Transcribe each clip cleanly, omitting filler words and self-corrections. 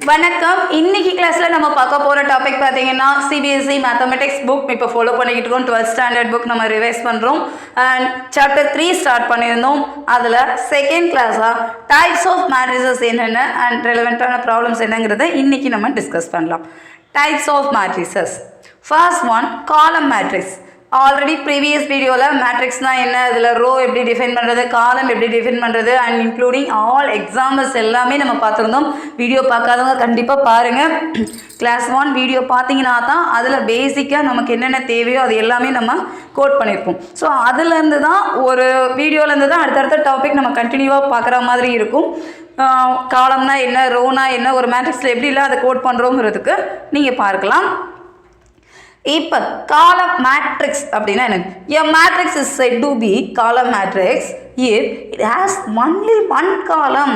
வணக்கம். இன்னைக்கு கிளாஸ்ல நம்ம பார்க்க போற டாபிக் பாத்தீங்கன்னா CBSE Mathematics book இப்போ ஃபாலோ பண்ணிக்கிட்டு இருக்கோம். 12th ஸ்டாண்டர்ட் புக் நம்ம ரிவைஸ் பண்றோம். அண்ட் சாப்டர் 3 ஸ்டார்ட் பண்ணியிருந்தோம். அதுல செகண்ட் கிளாஸா டைப்ஸ் ஆஃப் மேட்ரிசஸ் என்னென்ன அண்ட் ரெலவெண்டான ப்ராப்ளம்ஸ் என்னங்கிறத இன்னைக்கு நம்ம டிஸ்கஸ் பண்ணலாம். Types of matrices. First one column matrix. Already previous வீடியோவில் மேட்ரிக்ஸ்னால் என்ன, அதில் ரோ எப்படி டிஃபைன் பண்ணுறது, காலம் எப்படி டிஃபைன் பண்ணுறது அண்ட் இன்க்ளூடிங் ஆல் எக்ஸாம்பிள்ஸ் எல்லாமே நம்ம பார்த்துருந்தோம். வீடியோ பார்க்காதவங்க கண்டிப்பாக பாருங்கள். கிளாஸ் 1 வீடியோ பார்த்தீங்கன்னா தான் அதில் பேசிக்காக நமக்கு என்னென்ன தேவையோ அது எல்லாமே நம்ம கோட் பண்ணியிருப்போம். ஸோ அதுலேருந்து தான் ஒரு வீடியோலேருந்து தான் அடுத்தடுத்த டாபிக் நம்ம கண்டினியூவாக பார்க்குற மாதிரி இருக்கும். காலம்னா என்ன, ரோனா என்ன, ஒரு மேட்ரிக்ஸில் எப்படிலாம் அதை கோட் பண்ணுறோங்கிறதுக்கு நீங்கள் பார்க்கலாம். இப்போ காலம் மேட்ரிக்ஸ் அப்படின்னா என்ன? A matrix is said to be column matrix if it has only one column.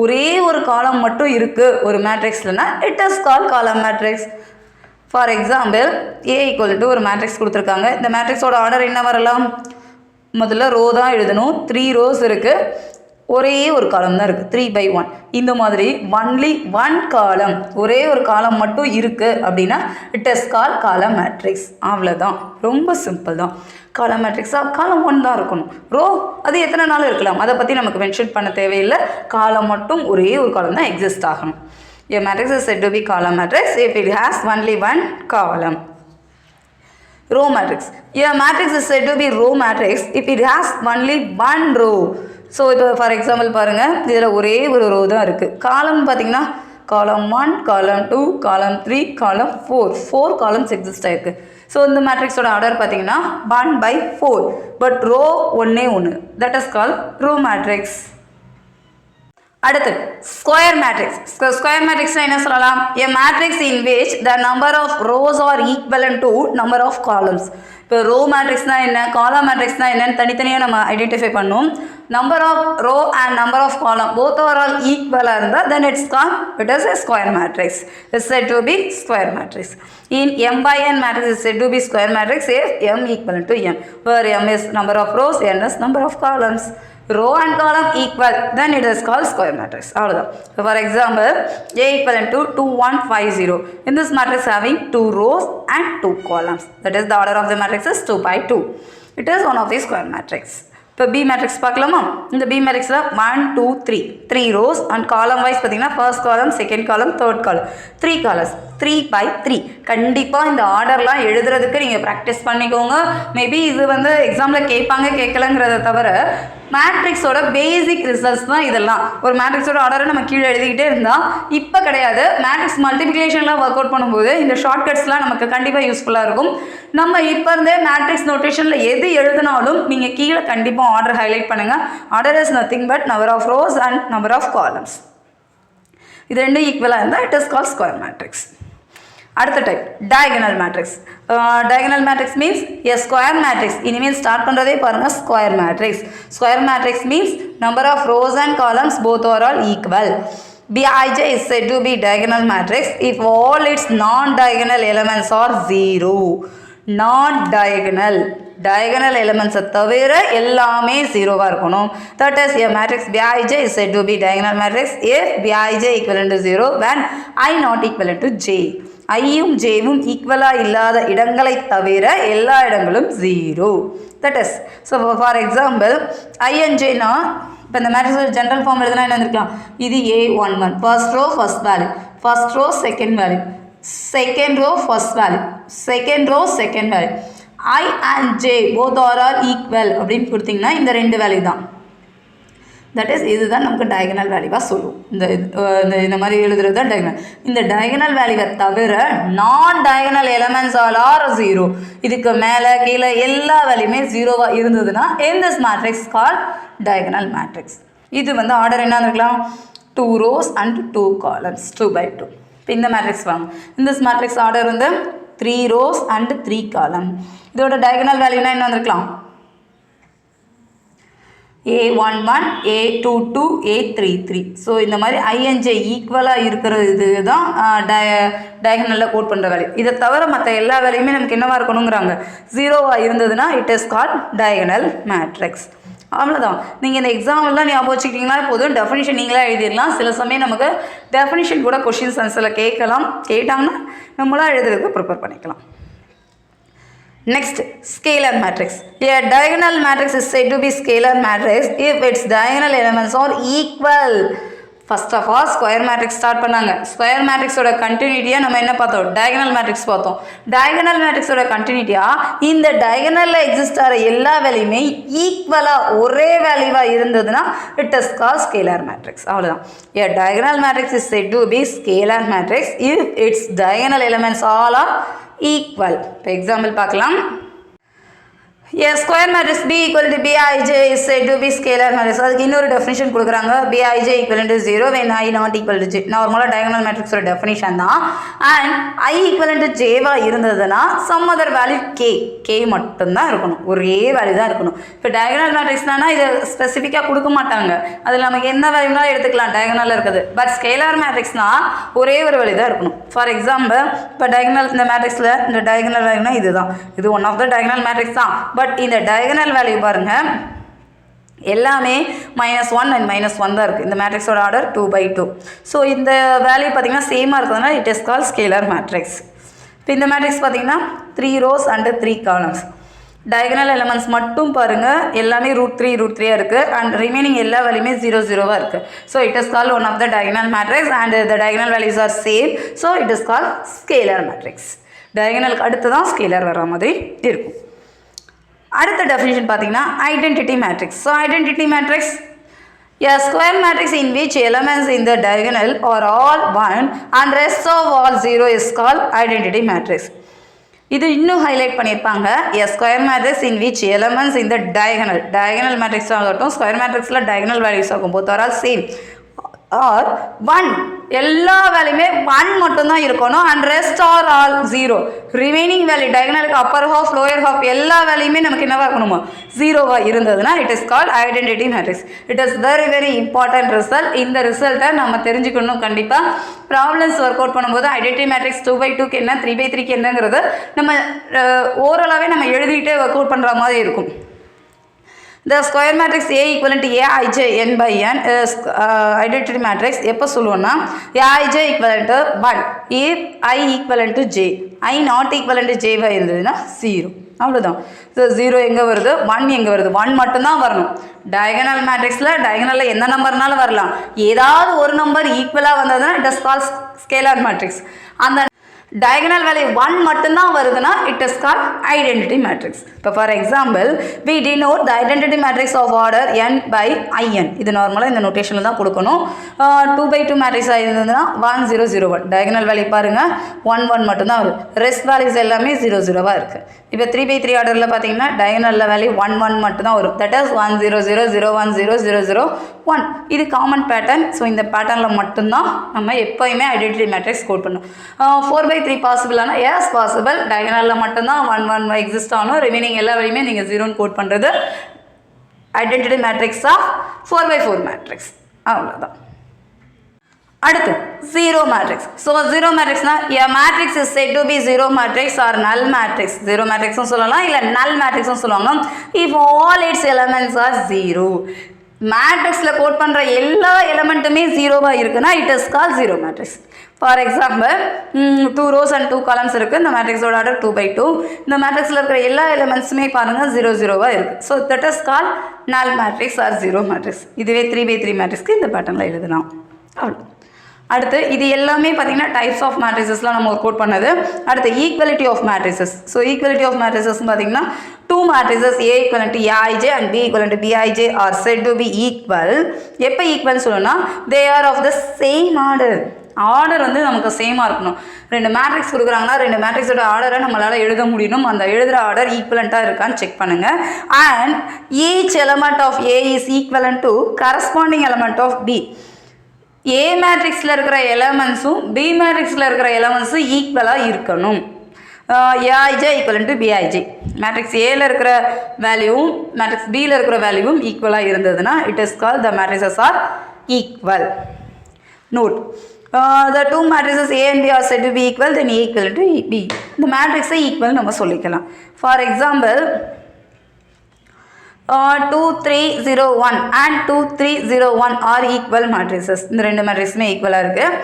ஒரே ஒரு காலம் மட்டும் இருக்கு ஒரு மேட்ரிக்ஸ்லனா it is called column matrix. For example, A equal to ஒரு மேட்ரிக்ஸ் கொடுத்துருக்காங்க. இந்த மேட்ரிக்ஸோட ஆர்டர் என்ன வரலாம்? முதல்ல ரோ தான் எழுதணும். 3 ரோஸ் இருக்கு, ஒரே ஒரு காலம் தான் இருக்குது, 3/1. இந்த மாதிரி ஒன்லி ஒன் காலம், ஒரே ஒரு காலம் மட்டும் இருக்குது அப்படின்னா இட் இஸ் கால் காலம் மேட்ரிக்ஸ். அவ்வளோதான், ரொம்ப சிம்பிள் தான். காலம் மேட்ரிக்ஸாக காலம் 1 தான் இருக்கணும். ரோ அது எத்தனை நாள் இருக்கலாம் அதை பற்றி நமக்கு மென்ஷன் பண்ண தேவையில்லை. காலம் மட்டும் ஒரே ஒரு காலம் தான் எக்ஸிஸ்ட் ஆகணும். A matrix is said to be column matrix if it has only one column. Row matrix. A matrix is said to be row matrix if it has only one row. So இப்போ for example பாருங்கள், இதில் ஒரே ஒரு row தான் இருக்குது. காலம் பார்த்தீங்கன்னா காலம் 1, காலம் 2, காலம் 3, காலம் 4 காலம்ஸ் எக்ஸிஸ்ட் ஆகிருக்கு. ஸோ இந்த மேட்ரிக்ஸோட ஆர்டர் பார்த்தீங்கன்னா 1/4, பட் ரோ ஒன்றே ஒன்று, that is call row matrix. அடுத்து ஸ்கொயர் மேட்ரிக்ஸ். ஸ்கொயர் மேட்ரிக்ஸ்னால் என்ன சொல்லலாம்? A matrix in which the number of rows are equivalent to number of columns. இப்போ ரோ மேட்ரிக்ஸ்னால் என்ன, காலம் மேட்ரிக்ஸ்னால் என்னன்னு தனித்தனியாக நம்ம ஐடென்டிஃபை பண்ணோம். Number of row and number of column both are all ஈக்குவலாக இருந்தால் then it's called it is a square matrix. It's said to be square matrix. In m/n matrix is said to be square matrix if m equivalent to m, where m is number of rows, n is number of columns. Row and column equal, then it is called square matrix. அவ்வளோதான். For example, A equivalent to 2, 1, 5, 0. In this matrix having 2 rows and 2 columns. That is the order of the matrix is 2/2. It is one of the square matrix. இப்போ B matrix பார்க்கலாமா? இந்த B மேட்ரிக்ஸில் 1, 2, 3 rose and காலம் wise பார்த்தீங்கன்னா first column, second column, third காலம், 3 columns, 3/3. கண்டிப்பாக இந்த ஆர்டர்லாம் எழுதுறதுக்கு நீங்கள் ப்ராக்டிஸ் பண்ணிக்கோங்க. மேபி இது வந்து எக்ஸாமில் கேட்பாங்க கேட்கலங்கிறத தவிர மேட்ரிக்ஸோட பேசிக் ரிசல்ட்ஸ் தான் இதெல்லாம். ஒரு மேட்ரிக்ஸோட ஆர்டரை நம்ம கீழே எழுதிக்கிட்டே இருந்தால் இப்போ கிடையாது, மேட்ரிக்ஸ் மல்டிப்ளிகேஷன்லாம் ஒர்க் அவுட் பண்ணும்போது இந்த ஷார்ட்கட்ஸ்லாம் நமக்கு கண்டிப்பாக யூஸ்ஃபுல்லாக இருக்கும். நம்ம இப்போ இருந்தே மேட்ரிக்ஸ் நோட்டேஷனில் எது எழுதினாலும் நீங்கள் கீழே கண்டிப்பாக ஆர்டர் ஹைலைட் பண்ணுங்கள். Order is nothing but number of rows and number of columns. இது ரெண்டும் ஈக்குவலாக இருந்தால் it is call square matrix. அடுத்த type diagonal matrix. Diagonal matrix means a square matrix. இனிமேல் ஸ்டார்ட் பண்ணுறதே பாருங்கள், square matrix. Square matrix means number of rows and columns both are all equal. Bij is said to be diagonal matrix if all its non-diagonal elements are 0. Non-diagonal diagonal elements தவிர எல்லாமே 0வாக இருக்கணும். That is a matrix Bij is said to be diagonal matrix if Bij equivalent to 0 when I not equivalent to j. ஐயும் ஜேவும் ஈக்குவலாக இல்லாத இடங்களை தவிர எல்லா இடங்களும் 0. That is so for example ஐஎன்ஜேனா இப்போ இந்த மேட்ரிக்ஸோட ஜென்ரல் ஃபார்ம் எழுதுனா என்ன இருக்கலாம்? இது A11 first row first value, first row second value, second row first value, second row second value. I and J both are all equal அப்படின்னு கொடுத்தீங்கன்னா இந்த ரெண்டு வேல்யூ தான். தட் இஸ் இதுதான் நமக்கு டயகனல் வேல்யூவாக சொல்லுவோம். இந்த மாதிரி எழுதுறது தான் டயகனல். இந்த டயகனல் வேல்யூவை தவிர நான் டயகனல் எலமெண்ட்ஸ் ஆல் ஆர் 0. இதுக்கு மேலே கீழே எல்லா வேல்யூமே 0வாக இருந்ததுன்னா in this matrix called diagonal matrix. இது வந்து ஆர்டர் என்ன இருக்கலாம்? 2 rows and 2 columns, 2/2. இப்போ இந்த மேட்ரிக்ஸ் வாங்க. இந்த மேட்ரிக்ஸ் ஆர்டர் வந்து 3 rows and 3 column. இதோட டயகனல் வேல்யூனா என்ன வந்திருக்கலாம்? A11, A22, A33. ஸோ இந்த மாதிரி ஐஎன்ஜே ஈக்குவலாக இருக்கிற இது தான் டயகனலில் கோட் பண்ணுற வேல்யூ. இதை தவிர மற்ற எல்லா வேலையுமே நமக்கு என்னவாக இருக்கணுங்கிறாங்க? 0வாக இருந்ததுன்னா it is called diagonal matrix. அவ்வளோதான். நீங்கள் இந்த எக்ஸாம்லாம் ஞாபகம் வச்சுக்கிட்டிங்கன்னா போதும், டெஃபினிஷன் நீங்களே எழுதிடலாம். சில சமயம் நமக்கு டெஃபினிஷன் கூட கொஷின்ஸ் ஆன்சரில் கேட்டாங்கன்னா நம்மளாக எழுதுறதுக்கு ப்ரிப்பேர் பண்ணிக்கலாம். Next, scalar matrix. A diagonal matrix is said to be scalar matrix if its diagonal elements are equal. First of all, square matrix start பண்ணாங்க. Square matrix ஓட continuity நம்ம என்ன பார்த்தோம்? Diagonal matrix பார்த்தோம். Diagonal matrix ஓட continuity இந்த diagonalல exist ஆகிற எல்லா வேல்யூமே ஈக்குவலா ஒரே வேல்யூவா இருந்ததுன்னா it is called scalar matrix. அவ்வளவுதான். A diagonal matrix is said to be scalar matrix if its diagonal elements all are equal. For example பார்க்கலாம். A square matrix B equal to Bij is said to be scalar matrix. அதுக்கு இன்னொரு definition கொடுக்குறாங்க. Bij equal to 0 when I not equal to j. நார்மலாக diagonal matrix ஒரு definition தான். And I equal to j வா இருந்ததுன்னா some other value k மட்டும்தான் இருக்கணும், ஒரே வேல்யூ தான் இருக்கணும். இப்போ diagonal matrixனா இதை ஸ்பெசிஃபிக்காக கொடுக்க மாட்டாங்க, அதில் நமக்கு என்ன வேல்யூனாலும் எடுத்துக்கலாம் diagonal இருக்குது. பட் scalar matrixனா ஒரே ஒரு வேல்யூ தான் இருக்கணும். ஃபார் எக்ஸாம்பிள் இப்போ diagonal இந்த மேட்ரிக்ஸில் இந்த diagonal வேல்யூனா இதுதான், இது one of the diagonal matrix தான். பட் இந்த diagonal வேல்யூ பாருங்க எல்லாமே -1 and -1 தான் இருக்குது. இந்த மேட்ரிக்ஸோட ஆர்டர் 2/2. ஸோ இந்த வேல்யூ பார்த்தீங்கன்னா சேமாக இருக்கிறதுனால it is call scalar matrix. இப்போ இந்த மேட்ரிக்ஸ் பார்த்தீங்கன்னா 3 rows and 3 columns. diagonal elements மட்டும் பாருங்கள் எல்லாமே √3 இருக்குது அண்ட் ரிமைனிங் எல்லா வேல்யூமே 0 0 இருக்குது. So it is call one of the diagonal matrix and the diagonal values are same. So it is call scalar matrix. diagonalக்கு அடுத்து தான் ஸ்கேலர் வர மாதிரி இருக்கும். அடுத்த டெஃபினிஷன் பார்த்தீங்கன்னா identity matrix. So identity matrix a square matrix in which elements in the diagonal are all 1 and rest of all 0 is called identity matrix. இது இன்னும் ஹைலைட் பண்ணியிருப்பாங்க. a square matrix in which elements in the diagonal matrix ஆகட்டும் square மேட்ரிக்ஸில் diagonal values ஆகும் both are all same are 1 எல்லா வேல்யூமே 1 மட்டும்தான் இருக்கணும் and rest are all 0. Remaining value diagonalக்கு அப்பர் ஹாஃப் லோயர் ஹாஃப் எல்லா வேல்யூமே நமக்கு என்னவா இருக்கணுமா 0வா இருந்ததுன்னா it is called identity matrix. It is very very important result. இந்த ரிசல்ட்டை நம்ம தெரிஞ்சுக்கணும். கண்டிப்பாக ப்ராப்ளம்ஸ் ஒர்க் அவுட் பண்ணும்போது ஐடென்டிட்டி மேட்ரிக்ஸ் 2/2க்கு என்ன 3/3க்கு என்னங்கிறது நம்ம ஓவராலாகவே நம்ம எழுதிக்கிட்டே ஒர்க் அவுட் பண்ணுற மாதிரி இருக்கும். The square matrix A equivalent to Aij n by n is identity matrix. எப்போ சொல்லுவோம்னா Aij equivalent to 1 if I equivalent to j, I not equivalent to j இருந்ததுன்னா 0. அவ்வளோதான். ஸோ 0 எங்கே வருது, 1 எங்கே வருது, 1 மட்டும்தான் வரணும். டயகனல் மேட்ரிக்ஸில் டயகனலில் எந்த நம்பர்னாலும் வரலாம், ஏதாவது ஒரு நம்பர் ஈக்குவலாக வந்ததுன்னா it is called scalar matrix. அந்த diagonal value 1 மட்டும்தான் வருதுன்னா it is called identity matrix. இப்போ for example we denote the identity matrix of order n by in. இது நார்மலாக இந்த நோட்டேஷனில் தான் கொடுக்கணும். 2/2 மேட்ரிக்ஸ் ஆகிருந்ததுன்னா 1 0 0 1. diagonal value பாருங்கள் 1 1 மட்டும்தான் வருது, ரெஸ்ட் வேல்யூஸ் எல்லாமே 0 0வாக இருக்குது. இப்போ 3/3 ஆர்டரில் பார்த்தீங்கன்னா diagonal வேல்யூ 1 1 மட்டும்தான் வரும். That is 1 0 0 0 1 0 0 0 1. இது காமன் பேட்டர்ன். ஸோ இந்த பேட்டர்னில் மட்டும்தான் நம்ம எப்போயுமே ஐடென்டிட்டி மேட்ரிக்ஸ் கோட் பண்ணணும். 4/3 பாசிபிளானா எஸ் பாசிபிள். டயகனலில் மட்டும்தான் 1 1 எக்ஸிஸ்ட் ஆகணும், ரிமைனிங் எல்லா வழியுமே நீங்கள் 0ன்னு கோட் பண்ணுறது ஐடென்டிட்டி மேட்ரிக்ஸ் ஆஃப் 4/4 மேட்ரிக்ஸ். அவ்வளோதான். அடுத்து ஜீரோ மேட்ரிக்ஸ். ஸோ ஜீரோ மேட்ரிக்ஸ்னா a matrix is set to be zero matrix or null matrix. Zero மேட்ரிக்ஸும் சொல்லலாம் இல்லை நல் மேட்ரிக்ஸும் சொல்லுவாங்க. If all its elements are zero, மேட்ரிக்ஸில் கோட் பண்ணுற எல்லா எலமெண்ட்டுமே ஜீரோவாக இருக்குன்னா it is call zero matrix. For example 2 rows and 2 columns இருக்குது. இந்த மேட்ரிக்ஸோட ஆர்டர் 2/2. இந்த மேட்ரிக்ஸில் இருக்கிற எல்லா எலிமெண்ட்ஸுமே பாருங்கள் 0 0வாக இருக்குது. ஸோ தட் இஸ் கால் நல் மேட்ரிக்ஸ் ஆர் ஜீரோ மேட்ரிக்ஸ். இதுவே 3/3 மேட்ரிக்ஸ்க்கு இந்த பேட்டர்னில் எழுதலாம். அவ்வளோ. அடுத்து இது எல்லாமே பார்த்தீங்கன்னா டைப்ஸ் ஆஃப் மேட்ரிசஸ்லாம் நம்ம ஒர்க் அவுட் பண்ணது. அடுத்து equality of matrices. So equality of matrices பார்த்தீங்கன்னா 2 matrices A equivalent to Aij and B equivalent to Bij are said to be equal. எப்போ ஈக்குவல் சொல்லணும்னா they are of the same order. Order வந்து நமக்கு சேமாக இருக்கணும். 2 matrix கொடுக்குறாங்கன்னா 2 மேட்ரிக்ஸோட ஆர்டரை நம்மளால் எழுத முடியணும். அந்த எழுதுகிற ஆர்டர் ஈக்குவலண்ட்டாக இருக்கான்னு செக் பண்ணுங்கள். And each element of A is equivalent to corresponding element of B. A மேட்ரிக்ஸில் இருக்கிற எலமெண்ட்ஸும் B மேட்ரிக்ஸில் இருக்கிற எலமெண்ட்ஸும் ஈக்குவலாக இருக்கணும். Aij equivalent to Bij. Matrix ஏல இருக்கிற வேல்யூவும் மேட்ரிக்ஸ் பியில் இருக்கிற வேல்யூவும் ஈக்குவலாக இருந்ததுன்னா it is call the matrices are equal. Note, the 2 matrices A and B are said to be equal, then A equivalent to B. இந்த மேட்ரிக்ஸை ஈக்குவல் நம்ம சொல்லிக்கலாம். For example 2301 and 2301 are equal matrices. இந்த ரெண்டு மேட்ரிக்ஸுமே ஈக்குவலாக இருக்குது.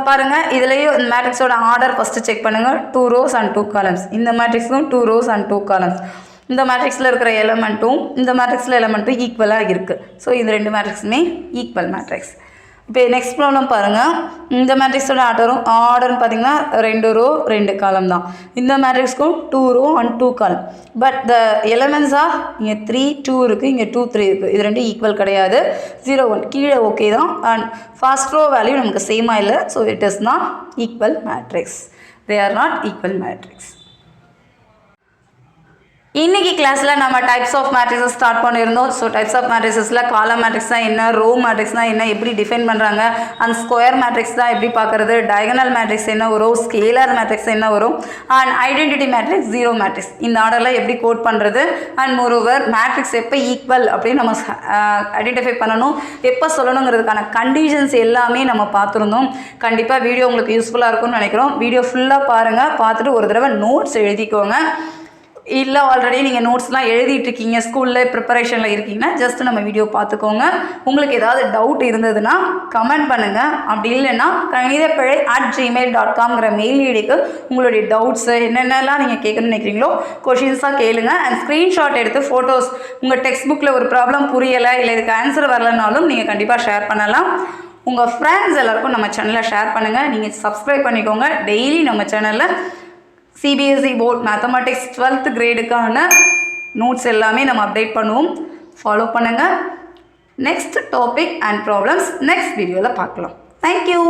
பாருங்கள், இதுலேயும் இந்த மேட்ரிக்ஸோட ஆர்டர் ஃபஸ்ட்டு செக் பண்ணுங்கள். 2 rows and 2 columns. இந்த மேட்ரிக்ஸும் 2 rows and 2 columns. இந்த மேட்ரிக்ஸில் இருக்கிற எலமெண்ட்டும் இந்த மேட்ரிக்ஸில் எலமெண்ட்டும் ஈக்குவலாக இருக்குது. ஸோ இந்த ரெண்டு மேட்ரிக்ஸுமே ஈக்குவல் மேட்ரிக்ஸ். இப்போ நெக்ஸ்ட் ப்ராப்ளம் பாருங்கள். இந்த மேட்ரிக்ஸோட ஆர்டர்னு பார்த்தீங்கன்னா 2 row 2 column தான். இந்த மேட்ரிக்ஸ்க்கும் 2 row and 2 column. But the elements R இங்கே 3 2 இருக்குது, இங்கே 2 3 இருக்குது. இது ரெண்டும் ஈக்குவல் கிடையாது. 0 1 கீழே ஓகே தான். அண்ட் ஃபர்ஸ்ட் ரோ வேல்யூ நமக்கு சேமாக இல்லை. So it is not equal matrix. They are not equal matrix. இன்றைக்கி கிளாஸில் நம்ம டைப்ஸ் ஆஃப் மேட்ரிக்ஸஸ் ஸ்டார்ட் பண்ணியிருந்தோம். ஸோ டைப்ஸ் ஆஃப் மேட்ரிக்ஸில் காலம் மேட்ரிக்ஸ்னால் என்ன, ரோ மேட்ரிக்ஸ்னால் என்ன, எப்படி டிஃபைன் பண்ணுறாங்க, அண்ட் ஸ்கொயர் மேட்ரிக்ஸ் தான் எப்படி பார்க்குறது, டயகனல் மேட்ரிக்ஸ் என்ன வரும், ஸ்கேலர் மேட்ரிக்ஸ் என்ன வரும், and identity matrix, zero matrix, இந்த ஆர்டரில் எப்படி கோட் பண்ணுறது, அண்ட் மோரோவர் மேட்ரிக்ஸ் எப்போ ஈக்குவல் அப்படின்னு நம்ம ஐடென்டிஃபை பண்ணணும், எப்போ சொல்லணுங்கிறதுக்கான கண்டிஷன்ஸ் எல்லாமே நம்ம பார்த்துருந்தோம். கண்டிப்பாக வீடியோ உங்களுக்கு யூஸ்ஃபுல்லாக இருக்கும்னு நினைக்கிறோம். வீடியோ ஃபுல்லாக பாருங்கள், பார்த்துட்டு ஒரு தடவை நோட்ஸ் எழுதிக்கோங்க. இல்லை ஆல்ரெடி நீங்கள் நோட்ஸ்லாம் எழுதிட்டுருக்கீங்க, ஸ்கூலில் ப்ரிப்பரேஷனில் இருக்கீங்கன்னா ஜஸ்ட் நம்ம வீடியோ பார்த்துக்கோங்க. உங்களுக்கு ஏதாவது டவுட் இருந்ததுன்னா கமெண்ட் பண்ணுங்கள். அப்படி இல்லைன்னா KanithaPezhai@gmail.com மெயில் ஐடிக்கு உங்களுடைய டவுட்ஸு என்னென்னலாம் நீங்கள் கேட்கணும்னு நினைக்கிறீங்களோ கொஷின்ஸாக கேளுங்க. அண்ட் ஸ்க்ரீன்ஷாட் எடுத்து ஃபோட்டோஸ், உங்கள் டெக்ஸ்ட் புக்கில் ஒரு ப்ராப்ளம் புரியலை இல்லை இதுக்கு ஆன்சர் வரலனாலும் நீங்கள் கண்டிப்பாக ஷேர் பண்ணலாம். உங்கள் ஃப்ரெண்ட்ஸ் எல்லாருக்கும் நம்ம சேனலை ஷேர் பண்ணுங்கள். நீங்கள் சப்ஸ்கிரைப் பண்ணிக்கோங்க. டெய்லி நம்ம சேனலில் CBSE Board Mathematics 12th கிரேடுக்கான நோட்ஸ் எல்லாமே நம்ம அப்டேட் பண்ணுவோம். ஃபாலோ பண்ணுங்கள். Next topic and problems next வீடியோவில் பார்க்கலாம். தேங்க்யூ.